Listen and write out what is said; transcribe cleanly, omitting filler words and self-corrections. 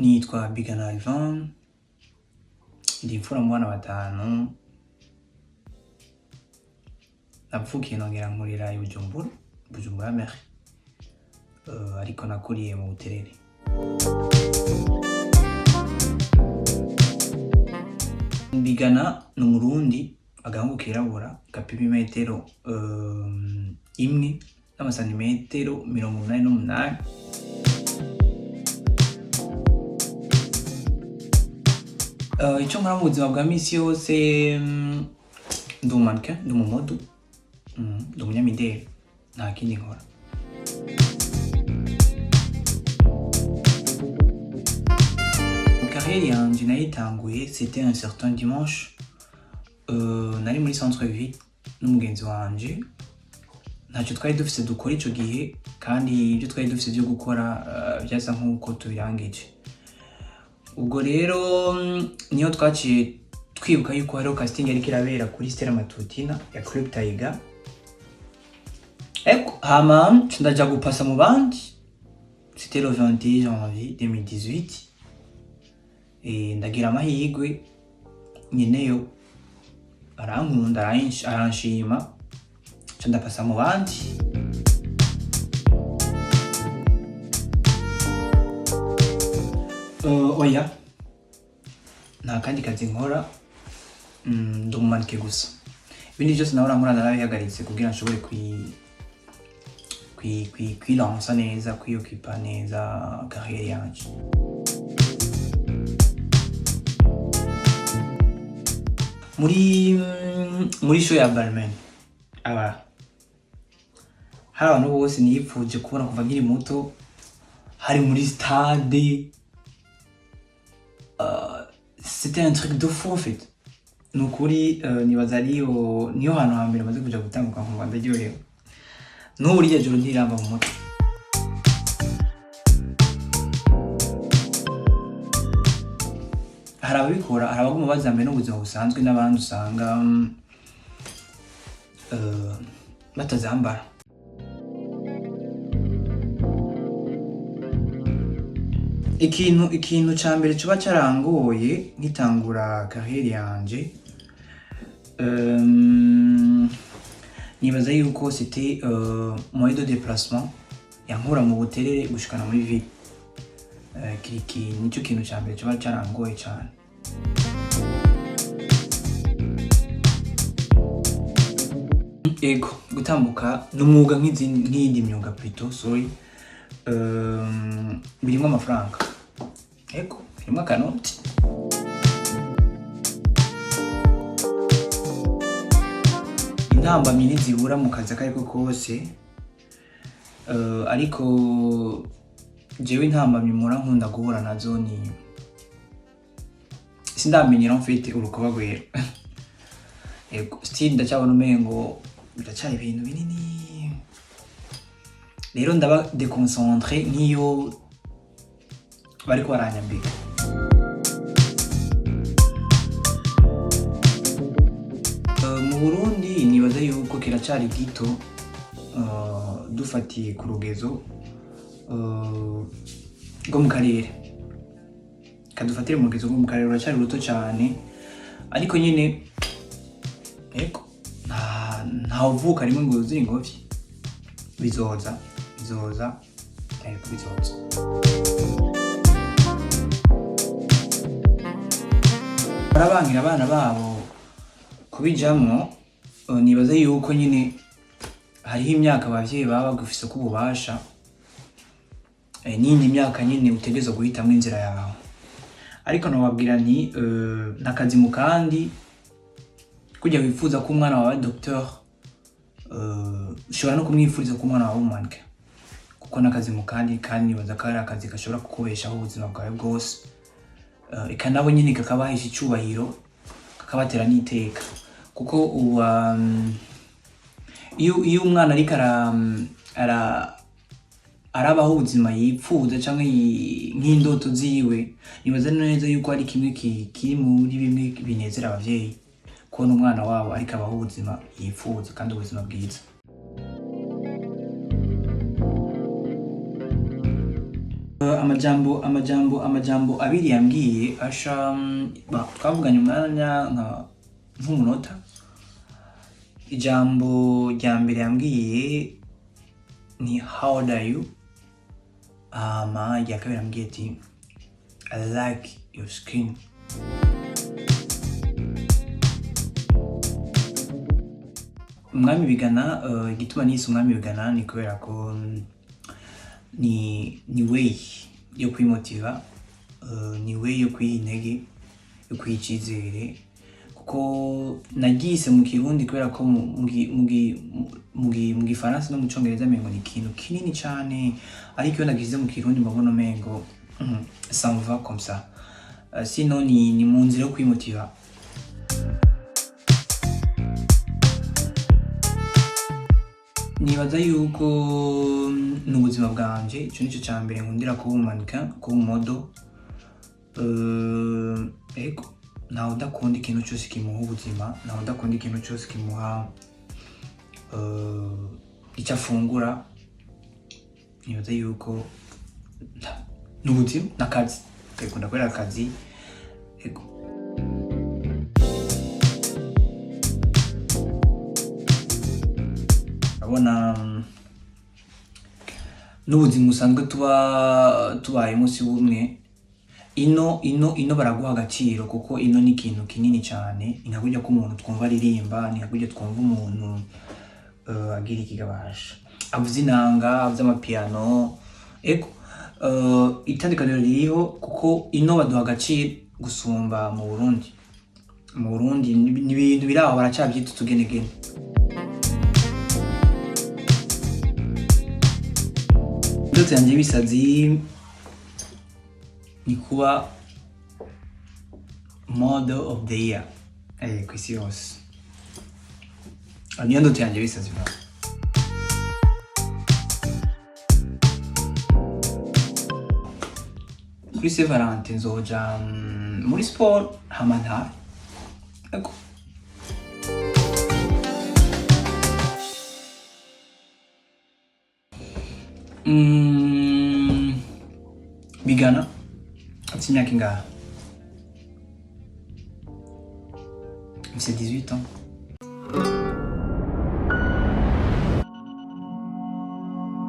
nitwa Bigana Ivan, ndi imfura mu bana batanu, navukiye nongera nkurira i Bujumbura Mairie, ariko nakuriye mu Buterere. Bigana ni Umurundi, agahungu kirabura gapima imetero 1 n'amasantimetero 88. Ico nkora mu buzima bwa misi yose, ndi umannequin, ndi umumodo, ndi umunyamideli, nta kindi nkora. Carrière yanje nayitanguye, c'était un certain dimanche, nari muri centre-ville n'umugenzi wanje, ntacyo twari dufise dukora ico gihe, kandi ibyo twari dufise byo gukora byasa nk'uko tubirangije. Ubwo rero niyo twaciye twibuka yuko hariho casting yariko irabera kuri Stella Matutina ya Club Taiga. Hama ndaja gupasa mu bandi, c'était le 21 janvier 2018, ndagira amahirwe nyeneyo arankunda aranshima, ca ndapasa mu bandi. Oya, nta kandi kazi nkora, ndi umumannequin gusa. Ibindi byose nahora nkora narabihagaritse kugira nshobore kwilansa neza, kwiokipa neza carrière yanje. Muri show ya Balmain, hari abantu bose nipfuje kubona kuva nkiri muto, hari muri stade. C'était un truc de fou en fait. Nukuri nibaza niyo hantu hambere maze kuja gutambuka mu Rwanda ryorewe. N'ubu iryo joro ntiramba mu mutwe. Hari ababikora, hari abaguma bazambaye n'ubuzima busanzwe, n'abandi usanga batazambara. Ikintu ca mbere coba carangoye nkitangura carrière yanje, nibaza yuko c'était moyen de déplacement yankura mu Buterere gushikana muri ville. Nico kintu ca mbere coba carangoye cane. Ego gutambuka n'umwuga nk'iyindi myuga plutôt, sorry, birimwo amafaranga. Ego birimwo akanoti. Intambamyi ntizibura mu kazi akariko kose, ariko jewe intambamyi mpora nkunda guhura nazo ni sindamenyera mfite urukoba rwera. Ego still ndacyabona umengo biracyari ibintu binini, rero ndaba déconcentré nk'iyo bariko baranyambika. Mu Burundi nibaza yuko kiracari gito, dufatiye ku rugezo rwo mu karere. Kadufatire mu rugezo rwo mu karere ruracari ruto cane, ariko nyine ego ntawuvuka rimwe ngo yuzure ingobyi. Bizoza. Barabangira abana babo kubijamwo, nibaza yuko nyine hariho imyaka abavyeyi baba bagufise ko ububasha, n'indi myaka nyine utegerezwa guhitamwo inzira yawe. Ariko nobabwira nti nakazi mu kandi kujya wifuza ko umwana wawe docteur, ushobora no kumwifuriza ko umwana wawe umannequin, kuko nakazi mu kandi nibaza ko ari akazi gashobora kukubeshaho ubuzima bwawe bwose, eka nabo nyine kakabahisha icubahiro, kakabatera n'iteka, kuko iyo umwana ariko arabaho ubuzima yipfuza canke nk'indoto ziwe, nibaza neza yuko ari kimwe kiri muri bimwe binezera abavyeyi, kubona umwana wabo ariko abaho ubuzima yipfuza kandi ubuzima bwiza. Amajambo abiri yambwiye asha twavuganye umwanya nk'umunota. Ijambo rya mbere yambwiye ni how old are you, irya kabiri yambwiye ati I like your skin. Umwami Bigana, igituma nise Umwami Bigana ni kubera ko ni way yo kwimotiva, ni way yo kwiha intege, yo kwiha icizere, kuko nagise mu Kirundi kubera ko mu Gifaransa no mu Congereza mengo ni ikintu kinini cane, ariko iyo nagize mu Kirundi mbabona mengo ça me va comme ça. Sinon ni mu nzira yo kwimotiva. Nibaza yuko n'ubuzima bwanje ico nico ca mbere nkundira kuba mannequin, kuba modo. Ego nawe udakunda ikintu cyose kimuha ubuzima, nawe udakunda ikintu cyose kimuha icyo afungura. Nibaza yuko n'ubuzima n'akazi, ukakunda kubera akazi. Ego abona n'ubuzima usanzwe tubayemo si bumwe. Ino baraguha agaciro kuko ino ni ikintu kinini cyane, ni nka kurya ko umuntu twumva aririmba, ni nka kurya twumva umuntu agira ikigabasha, avuza inanga, avuza amapiano. Ego itandukaniro ririho kuko ino baduha agaciro gusumba mu Burundi. Mu Burundi ni ibintu biri aho baracabyita utugenegene. Ndoto yanjye y'ibisazi ni kuba model of the year kw'isi yose. Niyo ndoto yanjye y'ibisazi. Kuri Saint Valentin nzoja muri sport hama ntahe. Ego Bigana afite imyaka ingahe? Mfite 18 ans.